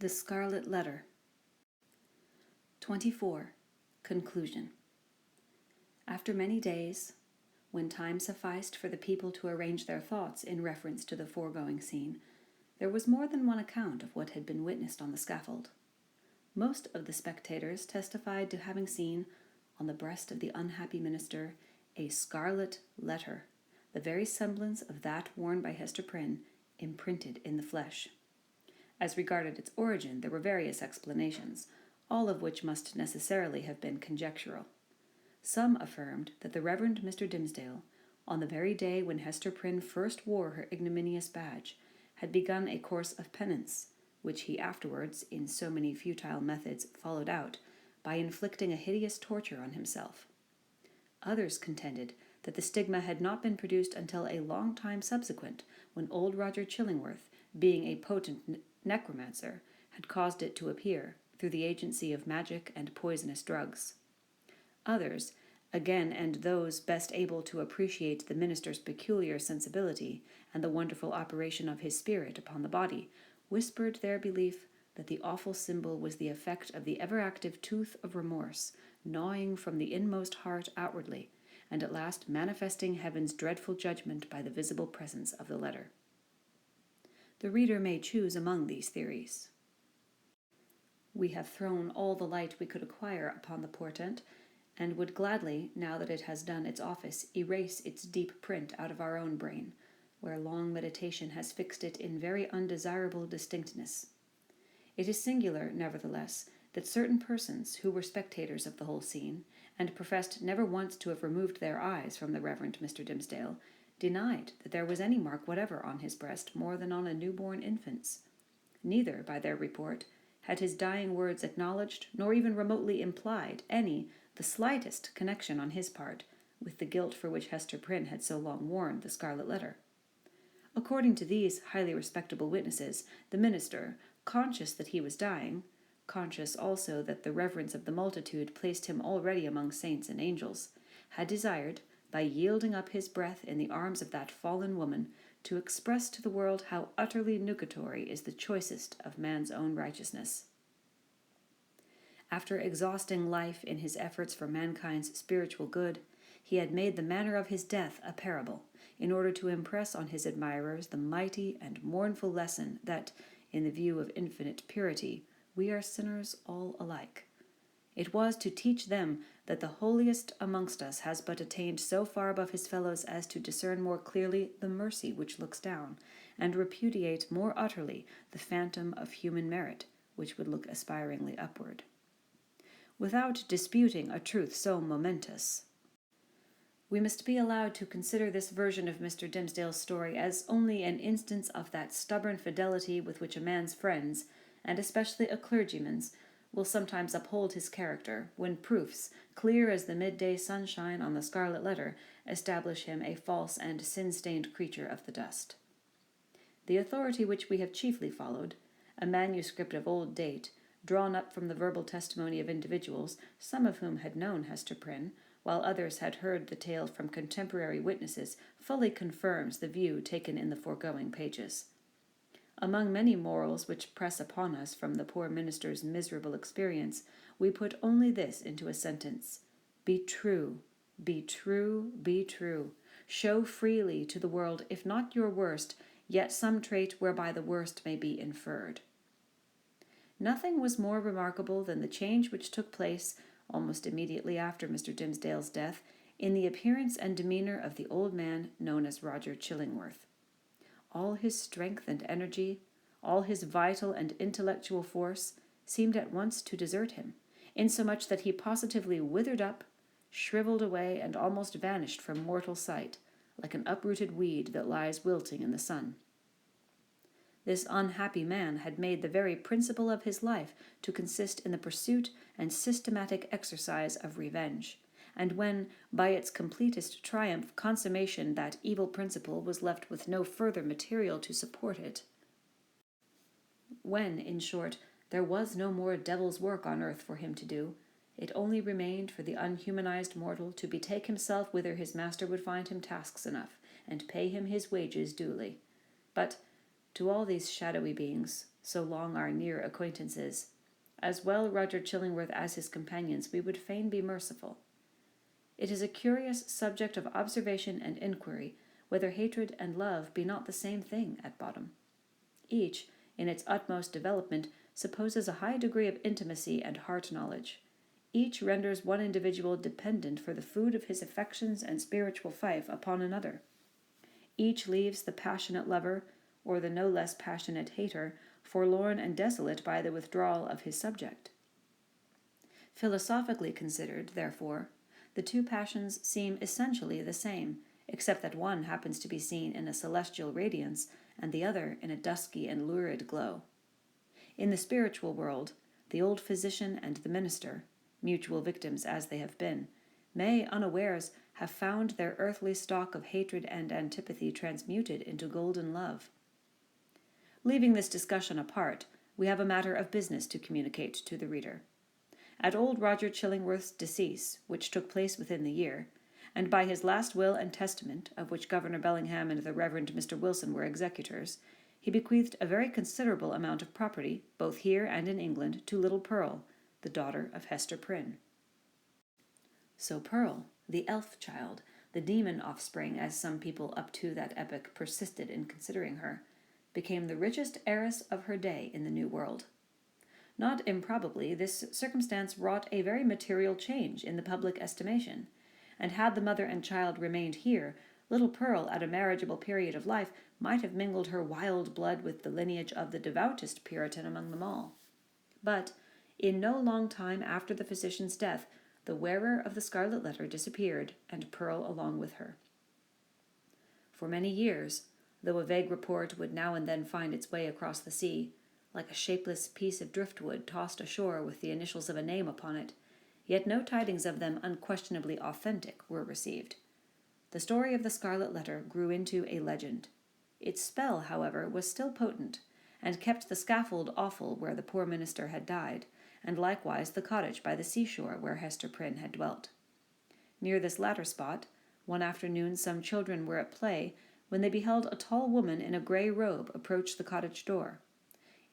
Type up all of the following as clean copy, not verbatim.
The Scarlet Letter. 24. Conclusion. After many days, when time sufficed for the people to arrange their thoughts in reference to the foregoing scene, there was more than one account of what had been witnessed on the scaffold. Most of the spectators testified to having seen, on the breast of the unhappy minister, a scarlet letter, the very semblance of that worn by Hester Prynne, imprinted in the flesh. As regarded its origin, there were various explanations, all of which must necessarily have been conjectural. Some affirmed that the Reverend Mr. Dimmesdale, on the very day when Hester Prynne first wore her ignominious badge, had begun a course of penance, which he afterwards, in so many futile methods, followed out, by inflicting a hideous torture on himself. Others contended that the stigma had not been produced until a long time subsequent, when old Roger Chillingworth, being a potent necromancer, had caused it to appear, through the agency of magic and poisonous drugs. Others, again, and those best able to appreciate the minister's peculiar sensibility and the wonderful operation of his spirit upon the body, whispered their belief that the awful symbol was the effect of the ever-active tooth of remorse, gnawing from the inmost heart outwardly, and at last manifesting heaven's dreadful judgment by the visible presence of the letter. The reader may choose among these theories. We have thrown all the light we could acquire upon the portent, and would gladly, now that it has done its office, erase its deep print out of our own brain, where long meditation has fixed it in very undesirable distinctness. It is singular, nevertheless, that certain persons who were spectators of the whole scene, and professed never once to have removed their eyes from the Reverend Mr. Dimmesdale, denied that there was any mark whatever on his breast more than on a newborn infant's. Neither, by their report, had his dying words acknowledged, nor even remotely implied, the slightest connection on his part with the guilt for which Hester Prynne had so long worn the scarlet letter. According to these highly respectable witnesses, the minister, conscious that he was dying, conscious also that the reverence of the multitude placed him already among saints and angels, had desired, by yielding up his breath in the arms of that fallen woman, to express to the world how utterly nugatory is the choicest of man's own righteousness. After exhausting life in his efforts for mankind's spiritual good, he had made the manner of his death a parable, in order to impress on his admirers the mighty and mournful lesson that, in the view of infinite purity, we are sinners all alike. It was to teach them that the holiest amongst us has but attained so far above his fellows as to discern more clearly the mercy which looks down, and repudiate more utterly the phantom of human merit which would look aspiringly upward. Without disputing a truth so momentous, we must be allowed to consider this version of Mr. Dimmesdale's story as only an instance of that stubborn fidelity with which a man's friends, and especially a clergyman's, will sometimes uphold his character, when proofs, clear as the midday sunshine on the scarlet letter, establish him a false and sin-stained creature of the dust. The authority which we have chiefly followed, a manuscript of old date, drawn up from the verbal testimony of individuals, some of whom had known Hester Prynne, while others had heard the tale from contemporary witnesses, fully confirms the view taken in the foregoing pages. Among many morals which press upon us from the poor minister's miserable experience, we put only this into a sentence: Be true, be true, be true. Show freely to the world, if not your worst, yet some trait whereby the worst may be inferred. Nothing was more remarkable than the change which took place, almost immediately after Mr. Dimmesdale's death, in the appearance and demeanour of the old man known as Roger Chillingworth. All his strength and energy, all his vital and intellectual force, seemed at once to desert him, insomuch that he positively withered up, shriveled away, and almost vanished from mortal sight, like an uprooted weed that lies wilting in the sun. This unhappy man had made the very principle of his life to consist in the pursuit and systematic exercise of revenge, and when, by its completest triumph, consummation, that evil principle was left with no further material to support it. When, in short, there was no more devil's work on earth for him to do, it only remained for the unhumanized mortal to betake himself whither his master would find him tasks enough, and pay him his wages duly. But to all these shadowy beings, so long our near acquaintances, as well Roger Chillingworth as his companions, we would fain be merciful. It is a curious subject of observation and inquiry whether hatred and love be not the same thing at bottom. Each, in its utmost development, supposes a high degree of intimacy and heart knowledge. Each renders one individual dependent for the food of his affections and spiritual fife upon another. Each leaves the passionate lover, or the no less passionate hater, forlorn and desolate by the withdrawal of his subject. Philosophically considered, therefore, the two passions seem essentially the same, except that one happens to be seen in a celestial radiance and the other in a dusky and lurid glow. In the spiritual world, the old physician and the minister, mutual victims as they have been, may, unawares, have found their earthly stock of hatred and antipathy transmuted into golden love. Leaving this discussion apart, we have a matter of business to communicate to the reader. At old Roger Chillingworth's decease, which took place within the year, and by his last will and testament, of which Governor Bellingham and the Reverend Mr. Wilson were executors, he bequeathed a very considerable amount of property, both here and in England, to little Pearl, the daughter of Hester Prynne. So Pearl, the elf child, the demon offspring, as some people up to that epoch persisted in considering her, became the richest heiress of her day in the New World. Not improbably, this circumstance wrought a very material change in the public estimation, and had the mother and child remained here, little Pearl, at a marriageable period of life, might have mingled her wild blood with the lineage of the devoutest Puritan among them all. But, in no long time after the physician's death, the wearer of the scarlet letter disappeared, and Pearl along with her. For many years, though a vague report would now and then find its way across the sea, like a shapeless piece of driftwood tossed ashore with the initials of a name upon it, yet no tidings of them unquestionably authentic were received. The story of the scarlet letter grew into a legend. Its spell, however, was still potent, and kept the scaffold awful where the poor minister had died, and likewise the cottage by the seashore where Hester Prynne had dwelt. Near this latter spot, one afternoon some children were at play, when they beheld a tall woman in a grey robe approach the cottage door.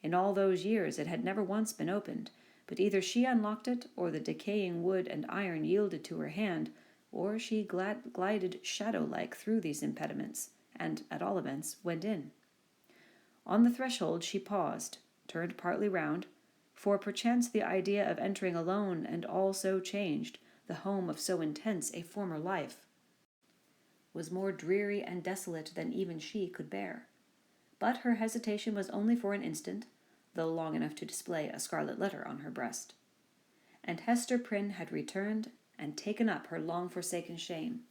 In all those years it had never once been opened, but either she unlocked it, or the decaying wood and iron yielded to her hand, or she glided shadow-like through these impediments, and, at all events, went in. On the threshold she paused, turned partly round, for perchance the idea of entering alone and all so changed, the home of so intense a former life, was more dreary and desolate than even she could bear. But her hesitation was only for an instant, though long enough to display a scarlet letter on her breast. And Hester Prynne had returned and taken up her long-forsaken shame.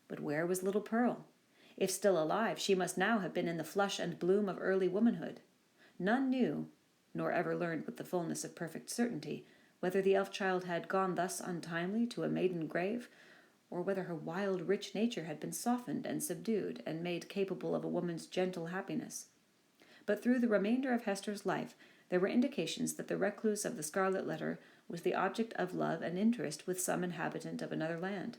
But where was little Pearl? If still alive, she must now have been in the flush and bloom of early womanhood. None knew, nor ever learned with the fullness of perfect certainty, whether the elf-child had gone thus untimely to a maiden grave, or whether her wild, rich nature had been softened and subdued and made capable of a woman's gentle happiness. But through the remainder of Hester's life there were indications that the recluse of the scarlet letter was the object of love and interest with some inhabitant of another land.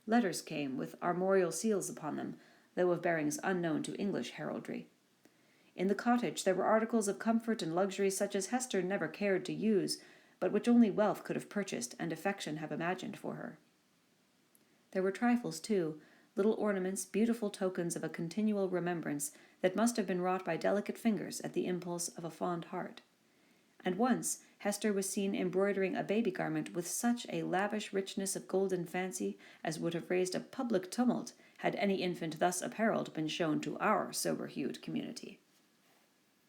Letters came with armorial seals upon them, though of bearings unknown to English heraldry. In the cottage there were articles of comfort and luxury such as Hester never cared to use, but which only wealth could have purchased and affection have imagined for her. There were trifles, too, little ornaments, beautiful tokens of a continual remembrance that must have been wrought by delicate fingers at the impulse of a fond heart. And once Hester was seen embroidering a baby garment with such a lavish richness of golden fancy as would have raised a public tumult had any infant thus apparelled been shown to our sober-hued community.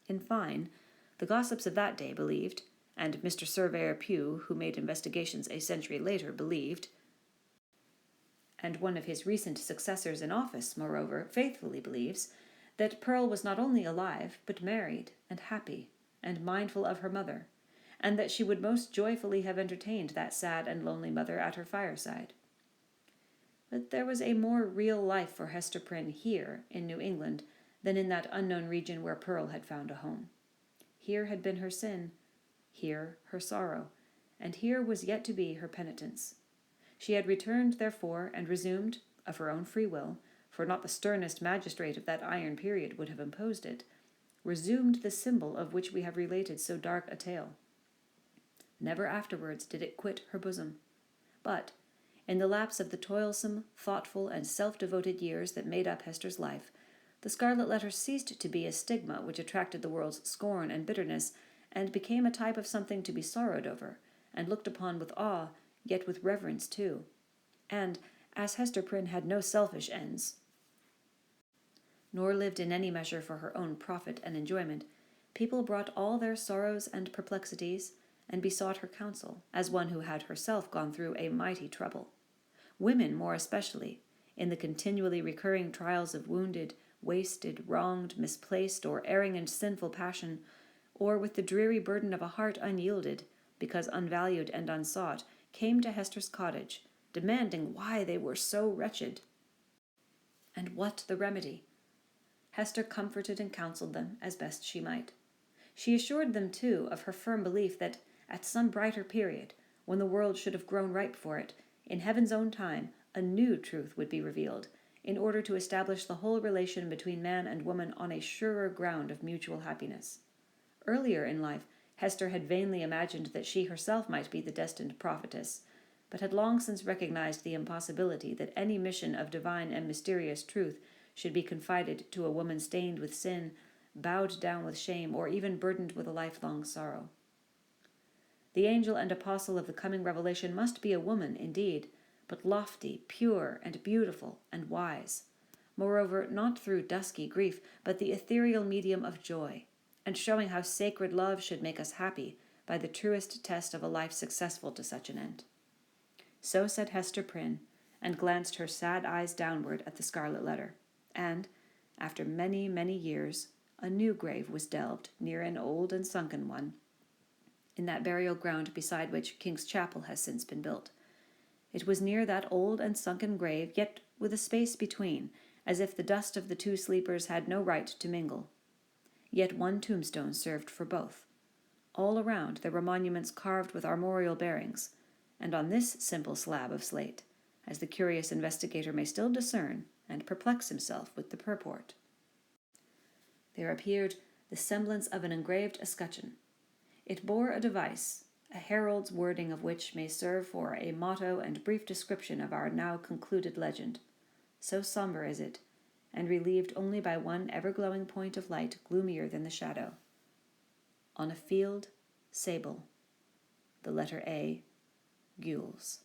In fine, the gossips of that day believed, and Mr. Surveyor Pugh, who made investigations a century later, believed, and one of his recent successors in office, moreover, faithfully believes, that Pearl was not only alive, but married, and happy, and mindful of her mother, and that she would most joyfully have entertained that sad and lonely mother at her fireside. But there was a more real life for Hester Prynne here, in New England, than in that unknown region where Pearl had found a home. Here had been her sin, here her sorrow, and here was yet to be her penitence. She had returned, therefore, and resumed, of her own free will, for not the sternest magistrate of that iron period would have imposed it, resumed the symbol of which we have related so dark a tale. Never afterwards did it quit her bosom. But, in the lapse of the toilsome, thoughtful, and self-devoted years that made up Hester's life, the Scarlet Letter ceased to be a stigma which attracted the world's scorn and bitterness, and became a type of something to be sorrowed over, and looked upon with awe, yet with reverence too. And, as Hester Prynne had no selfish ends, nor lived in any measure for her own profit and enjoyment, people brought all their sorrows and perplexities, and besought her counsel, as one who had herself gone through a mighty trouble. Women, more especially, in the continually recurring trials of wounded, wasted, wronged, misplaced, or erring in sinful passion, or with the dreary burden of a heart unyielded, because unvalued and unsought, came to Hester's cottage, demanding why they were so wretched, and what the remedy. Hester comforted and counseled them as best she might. She assured them, too, of her firm belief that, at some brighter period, when the world should have grown ripe for it, in heaven's own time, a new truth would be revealed, in order to establish the whole relation between man and woman on a surer ground of mutual happiness. Earlier in life, Hester had vainly imagined that she herself might be the destined prophetess, but had long since recognized the impossibility that any mission of divine and mysterious truth should be confided to a woman stained with sin, bowed down with shame, or even burdened with a lifelong sorrow. The angel and apostle of the coming revelation must be a woman, indeed, but lofty, pure, and beautiful, and wise. Moreover, not through dusky grief, but the ethereal medium of joy, and showing how sacred love should make us happy by the truest test of a life successful to such an end. So said Hester Prynne, and glanced her sad eyes downward at the Scarlet Letter, and, after many, many years, a new grave was delved near an old and sunken one, in that burial ground beside which King's Chapel has since been built. It was near that old and sunken grave, yet with a space between, as if the dust of the two sleepers had no right to mingle. Yet one tombstone served for both. All around there were monuments carved with armorial bearings, and on this simple slab of slate, as the curious investigator may still discern and perplex himself with the purport, there appeared the semblance of an engraved escutcheon. It bore a device, a herald's wording of which may serve for a motto and brief description of our now concluded legend. So somber is it, and relieved only by one ever-glowing point of light gloomier than the shadow. On a field, sable. The letter A, gules.